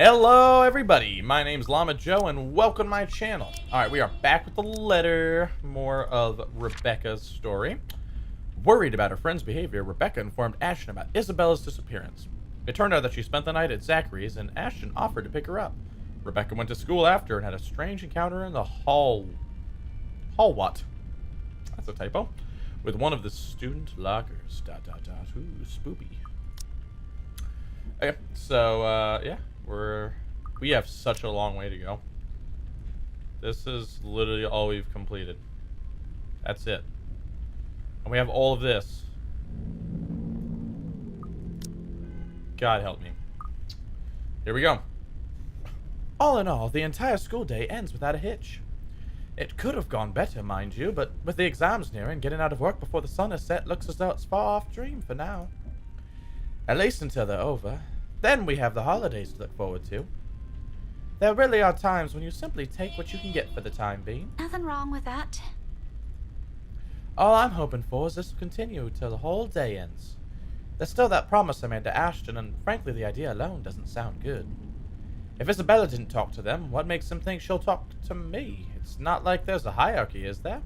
Hello everybody, my name's Llama Joe and welcome to my channel. Alright, we are back with the letter, more of Rebecca's story. Worried about her friend's behavior, Rebecca informed Ashton about Isabella's disappearance. It turned out that she spent the night at Zachary's and Ashton offered to pick her up. Rebecca went to school after and had a strange encounter in the hall what? That's a typo. With one of the student lockers. Ooh, spoopy. Okay, so yeah. We have such a long way to go. This is literally all we've completed. That's it. And we have all of this. God help me. Here we go. All in all, the entire school day ends without a hitch. It could have gone better, mind you, but with the exams nearing, getting out of work before the sun is set looks as though it's far off dream for now. At least until they're over. Then we have the holidays to look forward to. There really are times when you simply take what you can get for the time being. Nothing wrong with that. All I'm hoping for is this will continue till the whole day ends. There's still that promise I made to Ashton, and frankly the idea alone doesn't sound good. If Isabella didn't talk to them, what makes them think she'll talk to me? It's not like there's a hierarchy, is there?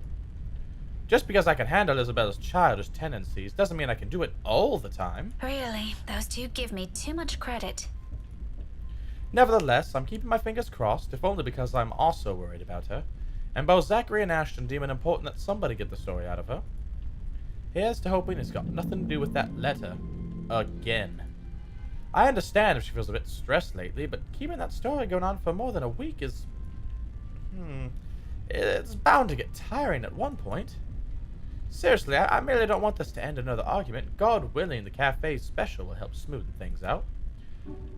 Just because I can handle Isabella's childish tendencies doesn't mean I can do it all the time. Really, those two give me too much credit. Nevertheless, I'm keeping my fingers crossed, if only because I'm also worried about her, and both Zachary and Ashton deem it important that somebody get the story out of her. Here's to hoping it's got nothing to do with that letter. Again. I understand if she feels a bit stressed lately, but keeping that story going on for more than a week is... It's bound to get tiring at one point. Seriously, I merely don't want this to end another argument. God willing, the cafe special will help smoothen things out.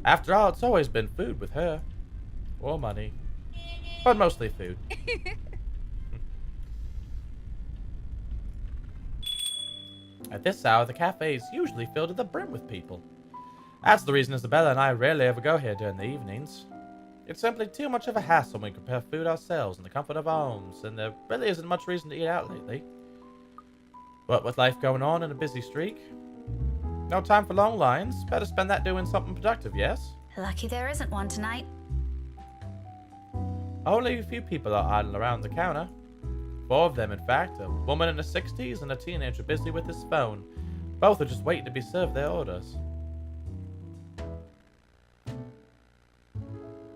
After all, it's always been food with her. Or money. But mostly food. At this hour, the cafe is usually filled to the brim with people. That's the reason Isabella and I rarely ever go here during the evenings. It's simply too much of a hassle when we prepare food ourselves in the comfort of our homes, and there really isn't much reason to eat out lately. What with life going on and a busy streak? No time for long lines. Better spend that doing something productive, yes? Lucky there isn't one tonight. Only a few people are idle around the counter. 4 of them, in fact. A woman in her 60s and a teenager busy with his phone. Both are just waiting to be served their orders.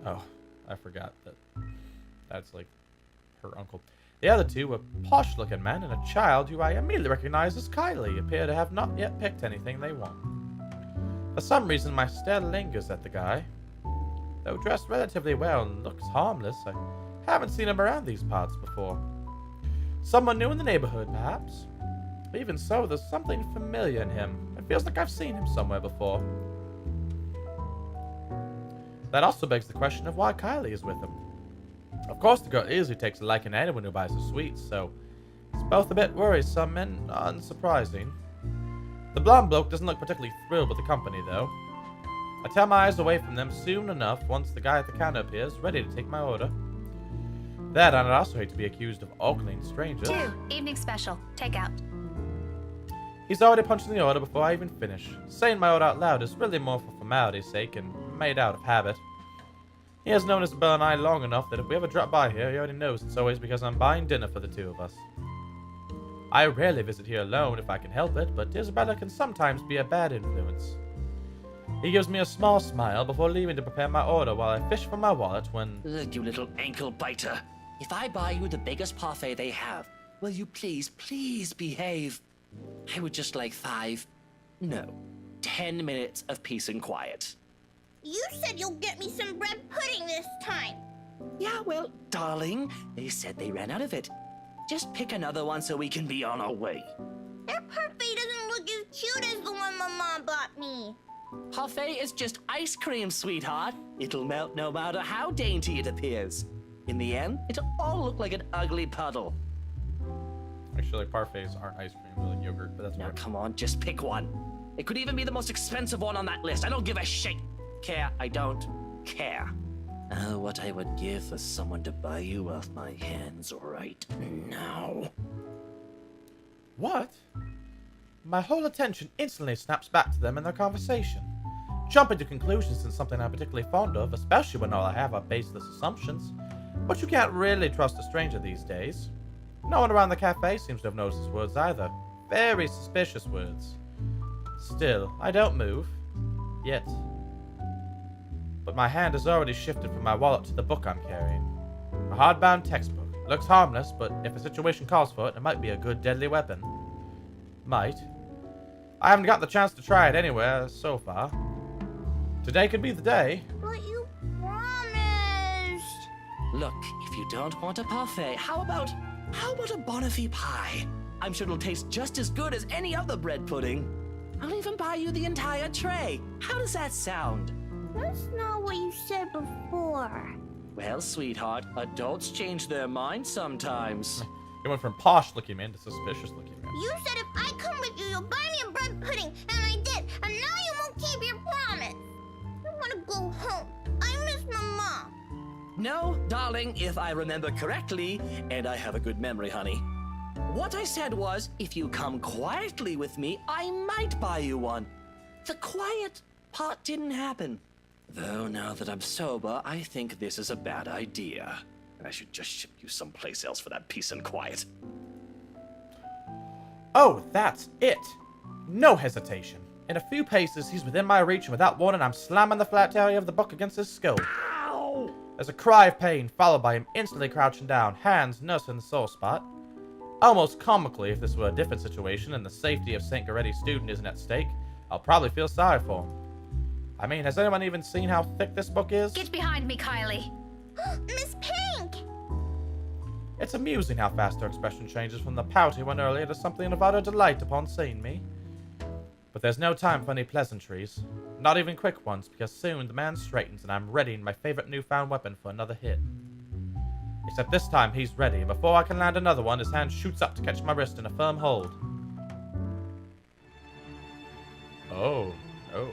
Oh, I forgot that that's like her uncle. The other two were posh-looking men and a child who I immediately recognized as Kylie appear to have not yet picked anything they want. For some reason, my stare lingers at the guy. Though dressed relatively well and looks harmless, I haven't seen him around these parts before. Someone new in the neighborhood, perhaps? Even so, there's something familiar in him. It feels like I've seen him somewhere before. That also begs the question of why Kylie is with him. Of course, the girl easily takes a liking to anyone who buys her sweets, so it's both a bit worrisome and unsurprising. The blonde bloke doesn't look particularly thrilled with the company, though. I tear my eyes away from them soon enough once the guy at the counter appears, ready to take my order. That, and I'd also hate to be accused of ogling strangers. 2, evening special, takeout. He's already punched in the order before I even finish. Saying my order out loud is really more for formality's sake and made out of habit. He has known Isabella and I long enough that if we ever drop by here, he already knows it's always because I'm buying dinner for the two of us. I rarely visit here alone if I can help it, but Isabella can sometimes be a bad influence. He gives me a small smile before leaving to prepare my order while I fish for my wallet when... Look, you little ankle biter. If I buy you the biggest parfait they have, will you please behave? I would just like 10 minutes of peace and quiet. You said you'll get me some bread pudding this time. Yeah, well, darling, they said they ran out of it. Just pick another one so we can be on our way. Their parfait doesn't look as cute as the one my mom bought me. Parfait is just ice cream, sweetheart. It'll melt no matter how dainty it appears. In the end, it'll all look like an ugly puddle. Actually, parfaits aren't ice cream, they're like yogurt, but that's Now, weird. come on, just pick one. It could even be the most expensive one on that list. I don't give a shit. I don't care. Oh, what I would give for someone to buy you off my hands right now. What? My whole attention instantly snaps back to them and their conversation. jumping to conclusions isn't something I'm particularly fond of, especially when all I have are baseless assumptions. But you can't really trust a stranger these days. No one around the cafe seems to have noticed his words either. Very suspicious words. Still, I don't move. Yet. But my hand has already shifted from my wallet to the book I'm carrying. A hardbound textbook. Looks harmless, but if a situation calls for it, it might be a good deadly weapon. Might. I haven't got the chance to try it anywhere so far. Today could be the day. But you promised. Look, if you don't want a parfait, how about a Bonifay pie? I'm sure it'll taste just as good as any other bread pudding. I'll even buy you the entire tray. How does that sound? That's not what you said before. Well, sweetheart, adults change their minds sometimes. He went from posh looking man to suspicious looking man. You said if I come with you, you'll buy me a bread pudding, and I did. And now you won't keep your promise. I want to go home. I miss my mom. No, darling, if I remember correctly, and I have a good memory, honey. What I said was, if you come quietly with me, I might buy you one. The quiet part didn't happen. Though now that I'm sober, I think this is a bad idea. And I should just ship you someplace else for that peace and quiet. Oh, that's it! No hesitation. In a few paces, he's within my reach, and without warning, I'm slamming the flat area of the book against his skull. Ow! There's a cry of pain, followed by him instantly crouching down, hands nursing the sore spot. Almost comically, if this were a different situation and the safety of St. Goretti's student isn't at stake, I'll probably feel sorry for him. I mean, has anyone even seen how thick this book is? Get behind me, Kylie. Miss Pink! It's amusing how fast her expression changes from the pouty one earlier to something of utter delight upon seeing me. But there's no time for any pleasantries. Not even quick ones, because soon the man straightens and I'm readying my favorite newfound weapon for another hit. Except this time he's ready, and before I can land another one, his hand shoots up to catch my wrist in a firm hold. Oh, no.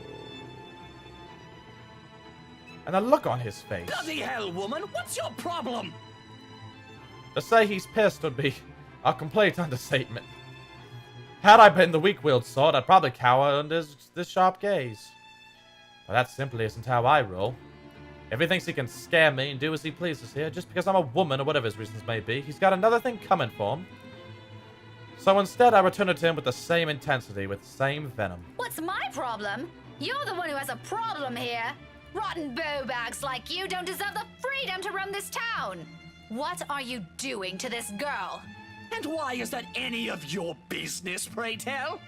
And the look on his face. Bloody hell, woman! What's your problem? To say he's pissed would be a complete understatement. Had I been the weak-willed sort, I'd probably cower under this sharp gaze. But that simply isn't how I roll. If he thinks he can scare me and do as he pleases here, just because I'm a woman or whatever his reasons may be, he's got another thing coming for him. So instead, I return it to him with the same intensity, with the same venom. What's my problem? You're the one who has a problem here. Rotten bowbags like you don't deserve the freedom to run this town. What are you doing to this girl? And why is that any of your business, pray tell?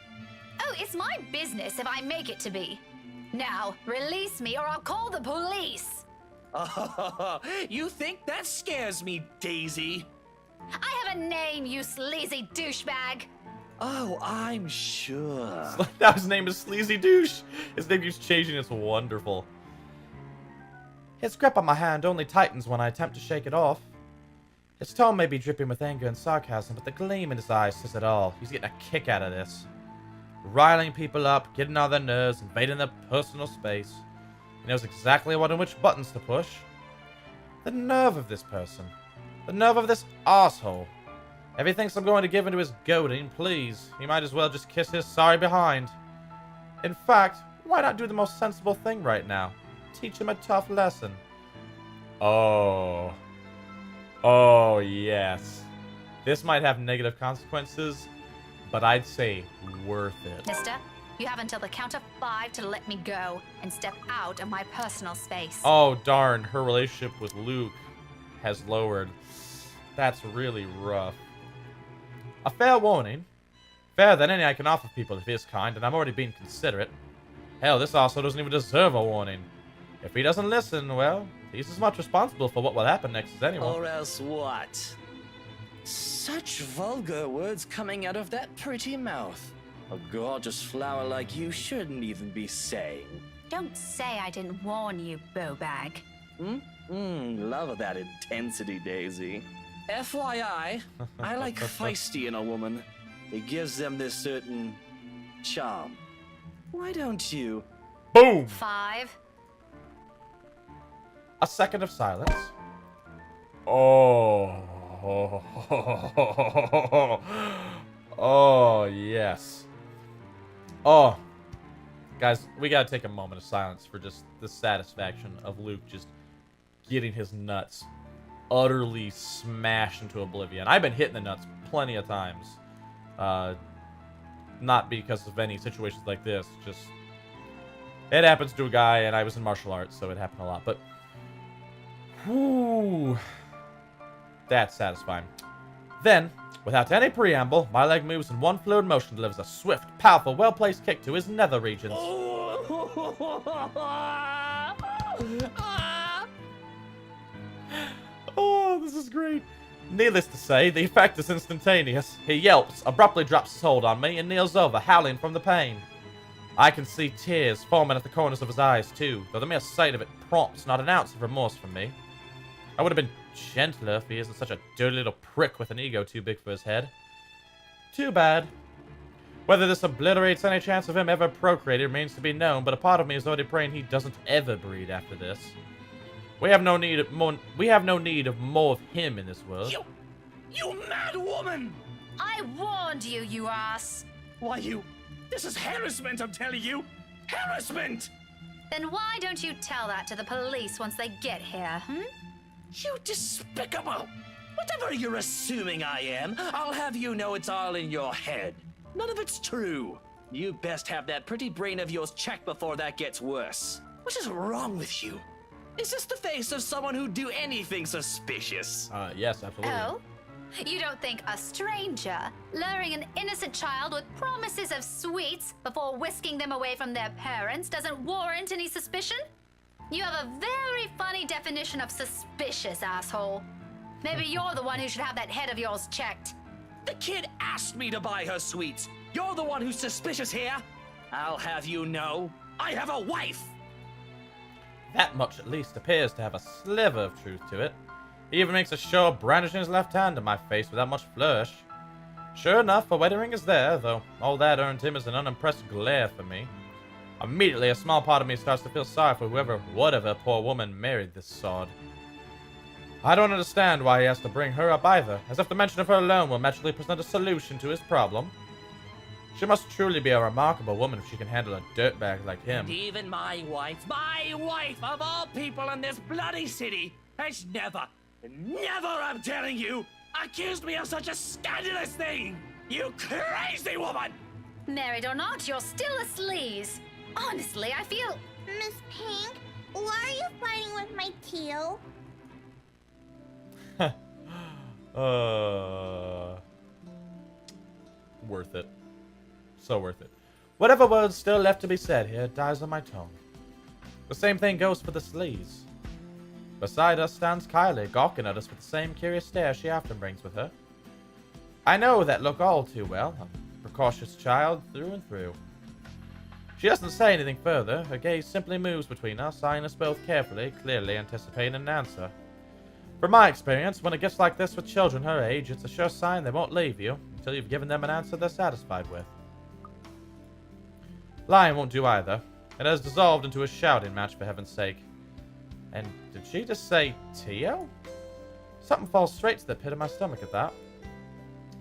Oh, it's my business if I make it to be. Now, release me or I'll call the police. Oh, you think that scares me, Daisy? I have a name, you sleazy douchebag. Oh, I'm sure. Now his name is Sleazy Douche. His name keeps changing. It's wonderful. His grip on my hand only tightens when I attempt to shake it off. His tone may be dripping with anger and sarcasm, but the gleam in his eyes says it all. He's getting a kick out of this. Riling people up, getting on their nerves, invading their personal space. He knows exactly what and which buttons to push. The nerve of this person. The nerve of this arsehole. If he thinks I'm going to give in to his goading, please, he might as well just kiss his sorry behind. In fact, why not do the most sensible thing right now? Teach him a tough lesson. Oh. Oh, yes. This might have negative consequences, but I'd say worth it. Mister, you have until the count of 5 to let me go and step out of my personal space. Oh, darn. Her relationship with Luke has lowered. That's really rough. A fair warning. Fairer than any I can offer people of his kind, and I'm already being considerate. Hell, this also doesn't even deserve a warning. If he doesn't listen, well, he's as much responsible for what will happen next as anyone. Or else what? Such vulgar words coming out of that pretty mouth. A gorgeous flower like you shouldn't even be saying. Don't say I didn't warn you, bowbag. Love that intensity, Daisy. FYI, I like feisty in a woman. It gives them this certain charm. Why don't you? Boom! 5. A second of silence. Oh. Oh, yes. Oh. Guys, we gotta take a moment of silence for just the satisfaction of Luke just getting his nuts utterly smashed into oblivion. I've been hitting the nuts plenty of times. Not because of any situations like this, just... It happens to a guy, and I was in martial arts, so it happened a lot, but... Whew... That's satisfying. Then, without any preamble, my leg moves in one fluid motion, delivers a swift, powerful, well-placed kick to his nether regions. Oh, this is great. Needless to say, the effect is instantaneous. He yelps, abruptly drops his hold on me, and kneels over, howling from the pain. I can see tears forming at the corners of his eyes, too, though the mere sight of it prompts not an ounce of remorse from me. I would have been gentler if he isn't such a dirty little prick with an ego too big for his head. Too bad. Whether this obliterates any chance of him ever procreating remains to be known, but a part of me is already praying he doesn't ever breed after this. We have no need of more of him in this world. You mad woman! I warned you, you ass. Why, this is harassment, I'm telling you! Harassment! Then why don't you tell that to the police once they get here, You despicable! Whatever you're assuming I am, I'll have you know it's all in your head. None of it's true. You best have that pretty brain of yours checked before that gets worse. What is wrong with you? Is this the face of someone who'd do anything suspicious? Yes, absolutely. Oh? You don't think a stranger luring an innocent child with promises of sweets before whisking them away from their parents doesn't warrant any suspicion? You have a very funny definition of suspicious, asshole. Maybe you're the one who should have that head of yours checked. The kid asked me to buy her sweets. You're the one who's suspicious here. I'll have you know, I have a wife. That much at least appears to have a sliver of truth to it. He even makes a show of brandishing his left hand in my face without much flourish. Sure enough, a wedding ring is there, though all that earned him is an unimpressed glare for me. Immediately, a small part of me starts to feel sorry for whatever poor woman married this sod. I don't understand why he has to bring her up either, as if the mention of her alone will magically present a solution to his problem. She must truly be a remarkable woman if she can handle a dirtbag like him. And even my wife of all people in this bloody city, has never, I'm telling you, accused me of such a scandalous thing! You crazy woman! Married or not, you're still a sleaze. Honestly, I feel... Miss Pink, why are you fighting with my Teal? Worth it. So worth it. Whatever words still left to be said here dies on my tongue. The same thing goes for the sleaze. Beside us stands Kylie, gawking at us with the same curious stare she often brings with her. I know that look all too well. A precocious child through and through. She doesn't say anything further. Her gaze simply moves between us, eyeing us both carefully, clearly anticipating an answer. From my experience, when it gets like this with children her age, it's a sure sign they won't leave you until you've given them an answer they're satisfied with. Lying won't do either. It has dissolved into a shouting match, for heaven's sake. And did she just say Tio? Something falls straight to the pit of my stomach at that.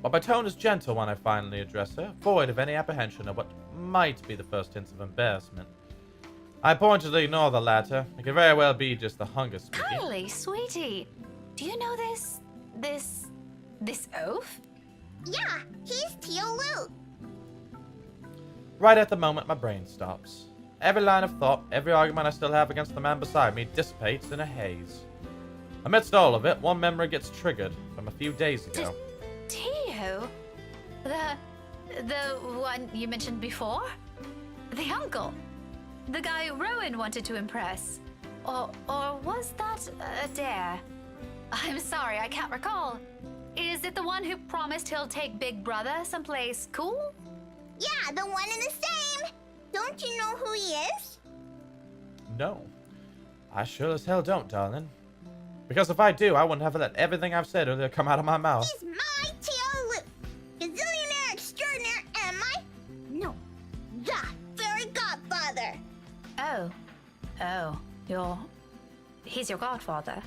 But my tone is gentle when I finally address her, void of any apprehension of what might be the first hints of embarrassment. I pointedly ignore the latter. It could very well be just the hunger speaking. Kylie, sweetie, do you know this oaf? Yeah, he's Teal Luke. Right at the moment, my brain stops. Every line of thought, every argument I still have against the man beside me dissipates in a haze. Amidst all of it, one memory gets triggered from a few days ago. Tio? The one you mentioned before? The uncle? The guy Rowan wanted to impress? Or was that a dare? I'm sorry, I can't recall. Is it the one who promised he'll take Big Brother someplace cool? Yeah, the one and the same. Don't you know who he is? No. I sure as hell don't, darling. Because if I do, I wouldn't have let everything I've said earlier come out of my mouth. He's my Teal Luke. Gazillionaire extraordinaire, am I? No, the fairy godfather. He's your godfather.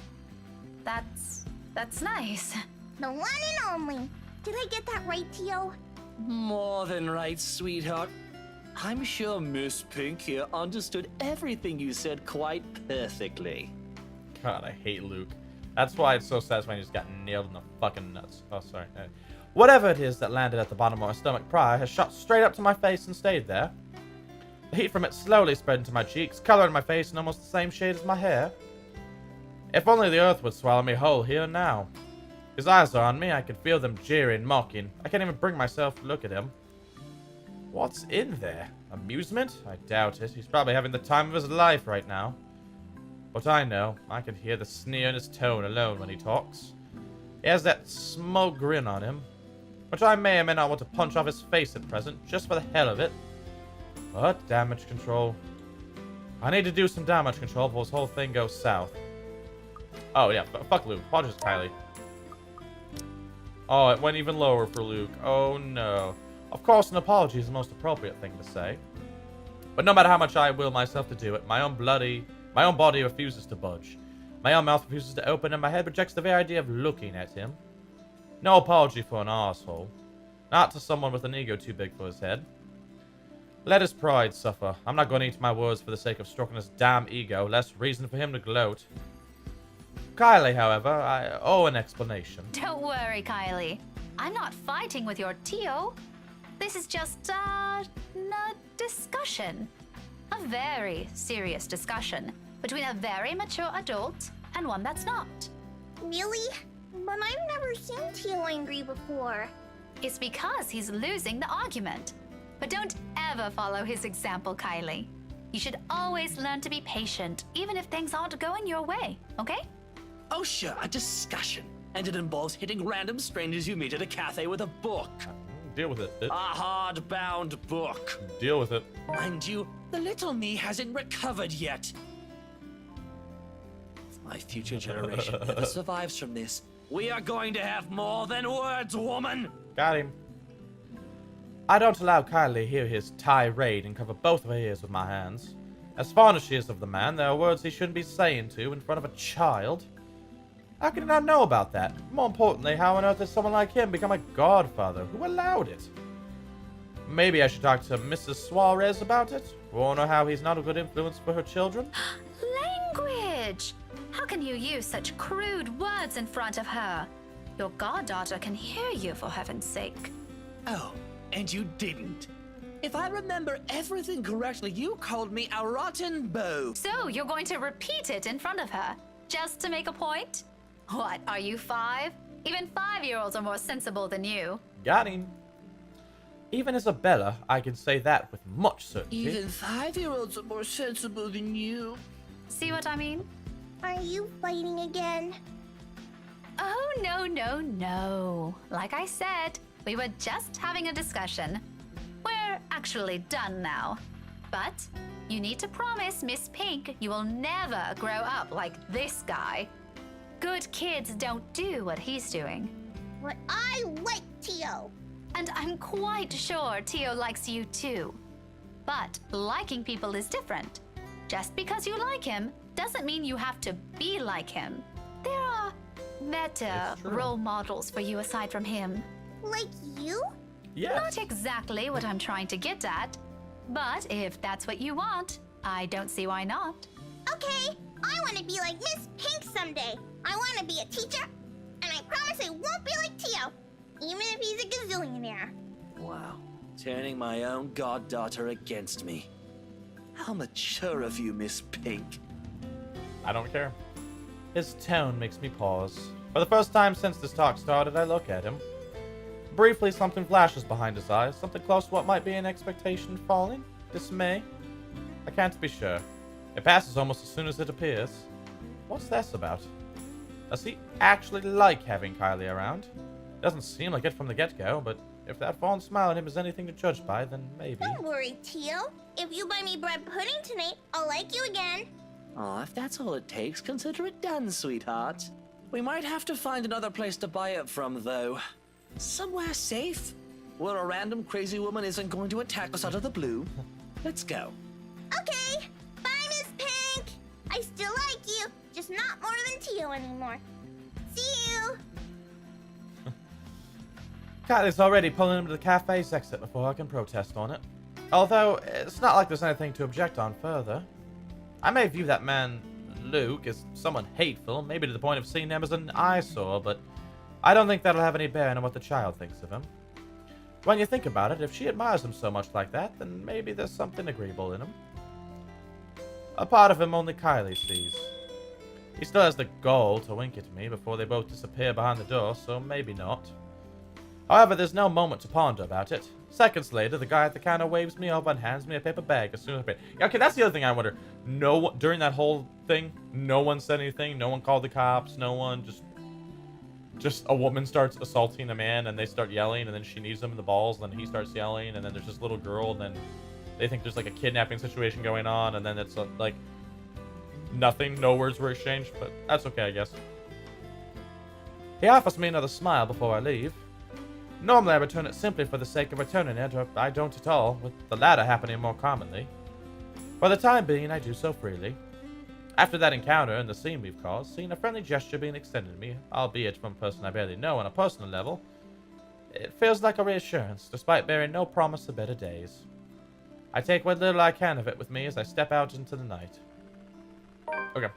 That's nice. The one and only. Did I get that right, Teal? More than right, sweetheart. I'm sure Miss Pink here understood everything you said quite perfectly. God, I hate Luke. That's why it's so satisfying he just got nailed in the fucking nuts. Oh, sorry. Whatever it is that landed at the bottom of my stomach prior has shot straight up to my face and stayed there. The heat from it slowly spread into my cheeks, coloring my face in almost the same shade as my hair. If only the earth would swallow me whole here and now. His eyes are on me, I can feel them jeering, mocking. I can't even bring myself to look at him. What's in there? Amusement? I doubt it. He's probably having the time of his life right now. But I know, I can hear the sneer in his tone alone when he talks. He has that smug grin on him, which I may or may not want to punch off his face at present, just for the hell of it. But damage control. I need to do some damage control before this whole thing goes south. Oh yeah, fuck Luke. Apologies, Kylie. Oh, it went even lower for Luke. Oh no. Of course, an apology is the most appropriate thing to say. But no matter how much I will myself to do it, my own body refuses to budge. My own mouth refuses to open, and my head rejects the very idea of looking at him. No apology for an arsehole. Not to someone with an ego too big for his head. Let his pride suffer. I'm not going to eat my words for the sake of stroking his damn ego, less reason for him to gloat. Kylie, however, I owe an explanation. Don't worry, Kylie. I'm not fighting with your Tio. This is just, a discussion. A very serious discussion between a very mature adult and one that's not. Really? But I've never seen Tio angry before. It's because he's losing the argument. But don't ever follow his example, Kylie. You should always learn to be patient, even if things aren't going your way, okay? Oh sure, a discussion. And it involves hitting random strangers you meet at a cafe with a book. Deal with it. A hardbound book. Deal with it. Mind you, the little me hasn't recovered yet. If my future generation ever survives from this, we are going to have more than words, woman! Got him. I don't allow Kylie to hear his tirade and cover both of her ears with my hands. As fond as she is of the man, there are words he shouldn't be saying to in front of a child. How can he not know about that? More importantly, how on earth did someone like him become a godfather? Who allowed it? Maybe I should talk to Mrs. Suarez about it. Warn her how he's not a good influence for her children. Language! How can you use such crude words in front of her? Your goddaughter can hear you, for heaven's sake. Oh, and you didn't. If I remember everything correctly, you called me a rotten beau. So you're going to repeat it in front of her, just to make a point? What, are you 5? Even 5-year-olds are more sensible than you. Got him. Even Isabella, I can say that with much certainty. Even 5-year-olds are more sensible than you. See what I mean? Are you fighting again? Oh, no. Like I said, we were just having a discussion. We're actually done now. But you need to promise Miss Pink you will never grow up like this guy. Good kids don't do what he's doing. But I like Tio. And I'm quite sure Tio likes you too. But liking people is different. Just because you like him doesn't mean you have to be like him. There are better It's true. role models for you aside from him. Like you? Yes. Not exactly what I'm trying to get at. But if that's what you want, I don't see why not. Okay, I want to be like Miss Pink someday. I want to be a teacher, and I promise I won't be like Tio, even if he's a gazillionaire. Wow, turning my own goddaughter against me. How mature of you, Miss Pink. I don't care. His tone makes me pause. For the first time since this talk started, I look at him. Briefly, something flashes behind his eyes, something close to what might be an expectation falling, dismay. I can't be sure. It passes almost as soon as it appears. What's this about? Does he actually like having Kylie around? Doesn't seem like it from the get-go, but if that fond smile at him is anything to judge by, then maybe. Don't worry, Tio. If you buy me bread pudding tonight, I'll like you again. Oh, if that's all it takes, consider it done, sweetheart. We might have to find another place to buy it from, though. Somewhere safe, where a random crazy woman isn't going to attack us out of the blue. Let's go. Okay, bye, Miss Pink. I still like you, just not more than Tio anymore. See you. Kylie's already pulling him to the cafe's exit before I can protest on it. Although, it's not like there's anything to object on further. I may view that man, Luke, as someone hateful, maybe to the point of seeing him as an eyesore, but I don't think that'll have any bearing on what the child thinks of him. When you think about it, if she admires him so much like that, then maybe there's something agreeable in him. A part of him only Kylie sees. He still has the gall to wink at me before they both disappear behind the door, so maybe not. However, there's no moment to ponder about it. Seconds later, the guy at the counter waves me over and hands me a paper bag as soon as I pay. Okay, that's the other thing I wonder. During that whole thing, no one said anything. No one called the cops. No one just a woman starts assaulting a man and they start yelling, and then she knees him in the balls, and then he starts yelling, and then there's this little girl, and then they think there's like a kidnapping situation going on, and then it's like nothing. No words were exchanged, but that's okay, I guess. He offers me another smile before I leave. Normally I return it simply for the sake of returning it, or I don't at all, with the latter happening more commonly. For the time being, I do so freely. After that encounter and the scene we've caused, seeing a friendly gesture being extended to me, albeit from a person I barely know on a personal level, it feels like a reassurance, despite bearing no promise of better days. I take what little I can of it with me as I step out into the night. Okay.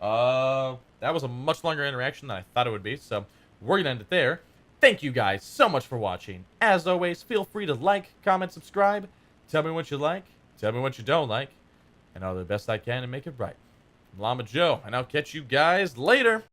That was a much longer interaction than I thought it would be, so we're gonna end it there. Thank you guys so much for watching. As always, feel free to like, comment, subscribe. Tell me what you like. Tell me what you don't like. And I'll do the best I can to make it right. I'm Llama Joe, and I'll catch you guys later.